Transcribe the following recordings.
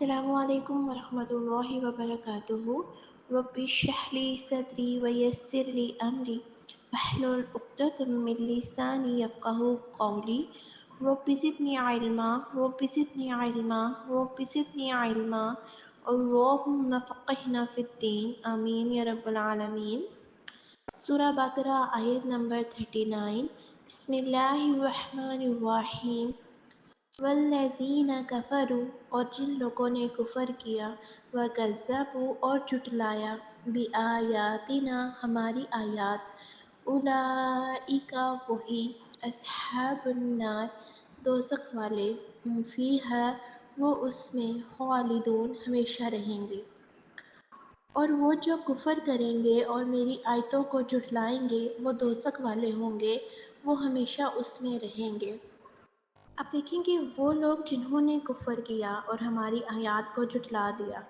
السلام علیکم ورحمۃ اللہ وبرکاتہ۔ رب اشرح لی صدری ویسر لی امری واحلل عقدۃ من لسانی یفقہوا قولی۔ رب زدنی علما رب زدنی علما رب زدنی علما اللہم فقہنا فی الدین آمین یا رب العالمین۔ سورہ بقرہ آیت نمبر 39۔ بسم اللہ الرحمن الرحیم۔ والذین کفروا، اور جن لوگوں نے کفر کیا، وکذبوا، اور جھٹلایا، بآیاتنا، ہماری آیات، اولئک، وہی، اصحاب النار، دوزخ والے، ہم فیہا، وہ اس میں، خالدون، ہمیشہ رہیں گے۔ اور وہ جو کفر کریں گے اور میری آیتوں کو جھٹلائیں گے وہ دوزخ والے ہوں گے، وہ ہمیشہ اس میں رہیں گے۔ اب دیکھیں کہ وہ لوگ جنہوں نے کفر کیا اور ہماری آیات کو جھٹلا دیا۔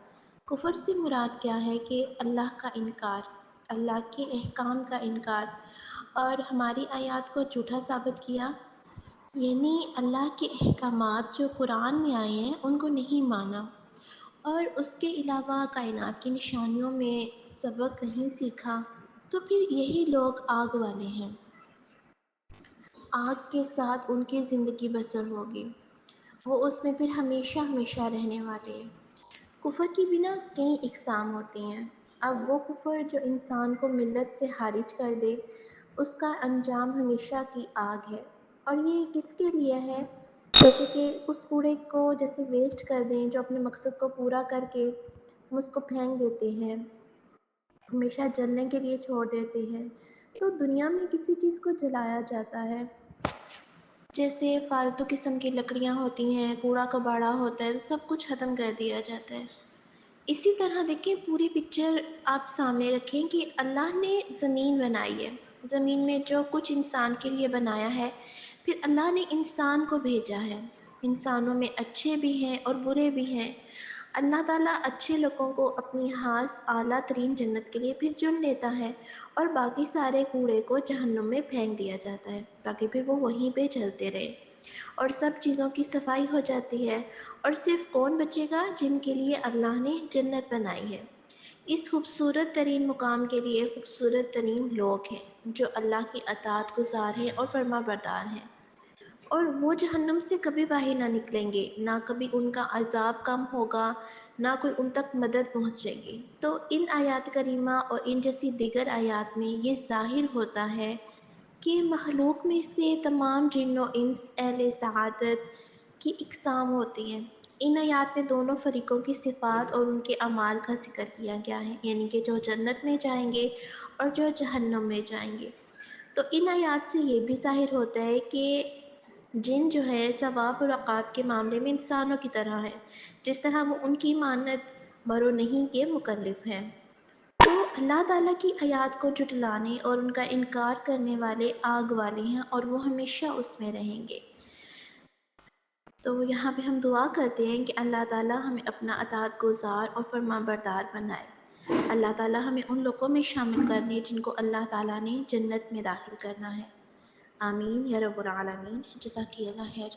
کفر سے مراد کیا ہے کہ اللہ کا انکار، اللہ کے احکام کا انکار، اور ہماری آیات کو جھوٹا ثابت کیا، یعنی اللہ کے احکامات جو قرآن میں آئے ہیں ان کو نہیں مانا، اور اس کے علاوہ کائنات کی نشانیوں میں سبق نہیں سیکھا، تو پھر یہی لوگ آگ والے ہیں، آگ کے ساتھ ان کی زندگی بسر ہوگی، وہ اس میں پھر ہمیشہ ہمیشہ رہنے والے ہیں۔ کفر کی بھی نا کئی اقسام ہوتی ہیں۔ اب وہ کفر جو انسان کو ملت سے خارج کر دے، اس کا انجام ہمیشہ کی آگ ہے، اور یہ کس کے لیے ہے؟ جیسے کہ اس کوڑے کو جیسے ویسٹ کر دیں، جو اپنے مقصد کو پورا کر کے ہم اس کو پھینک دیتے ہیں، ہمیشہ جلنے کے لیے چھوڑ دیتے ہیں۔ تو دنیا میں کسی چیز کو جلایا جاتا ہے، جیسے فالتو قسم کی لکڑیاں ہوتی ہیں، کوڑا کباڑا ہوتا ہے، تو سب کچھ ختم کر دیا جاتا ہے۔ اسی طرح دیکھیں، پوری پکچر آپ سامنے رکھیں کہ اللہ نے زمین بنائی ہے، زمین میں جو کچھ انسان کے لیے بنایا ہے، پھر اللہ نے انسان کو بھیجا ہے، انسانوں میں اچھے بھی ہیں اور برے بھی ہیں۔ اللہ تعالیٰ اچھے لوگوں کو اپنی خاص اعلیٰ ترین جنت کے لیے پھر چن لیتا ہے، اور باقی سارے کوڑے کو جہنم میں پھینک دیا جاتا ہے تاکہ پھر وہ وہیں پہ جلتے رہے، اور سب چیزوں کی صفائی ہو جاتی ہے، اور صرف کون بچے گا؟ جن کے لیے اللہ نے جنت بنائی ہے۔ اس خوبصورت ترین مقام کے لیے خوبصورت ترین لوگ ہیں جو اللہ کی اطاعت گزار ہیں اور فرما بردار ہیں، اور وہ جہنم سے کبھی باہر نہ نکلیں گے، نہ کبھی ان کا عذاب کم ہوگا، نہ کوئی ان تک مدد پہنچے گی۔ تو ان آیات کریمہ اور ان جیسی دیگر آیات میں یہ ظاہر ہوتا ہے کہ مخلوق میں سے تمام جن و انس اہل سعادت کی اقسام ہوتی ہیں۔ ان آیات میں دونوں فریقوں کی صفات اور ان کے اعمال کا ذکر کیا گیا ہے، یعنی کہ جو جنت میں جائیں گے اور جو جہنم میں جائیں گے۔ تو ان آیات سے یہ بھی ظاہر ہوتا ہے کہ جن جو ہے ثواب اور عقاب کے معاملے میں انسانوں کی طرح ہے، جس طرح وہ ان کی مانت برو نہیں کے مکلف ہیں۔ تو اللہ تعالیٰ کی آیات کو جھٹلانے اور ان کا انکار کرنے والے آگ والے ہیں، اور وہ ہمیشہ اس میں رہیں گے۔ تو یہاں پہ ہم دعا کرتے ہیں کہ اللہ تعالیٰ ہمیں اپنا اطاعت گزار اور فرما بردار بنائے۔ اللہ تعالیٰ ہمیں ان لوگوں میں شامل کرنے جن کو اللہ تعالیٰ نے جنت میں داخل کرنا ہے۔ آمین یا رب العالمین۔ جزاک اللہ خیر۔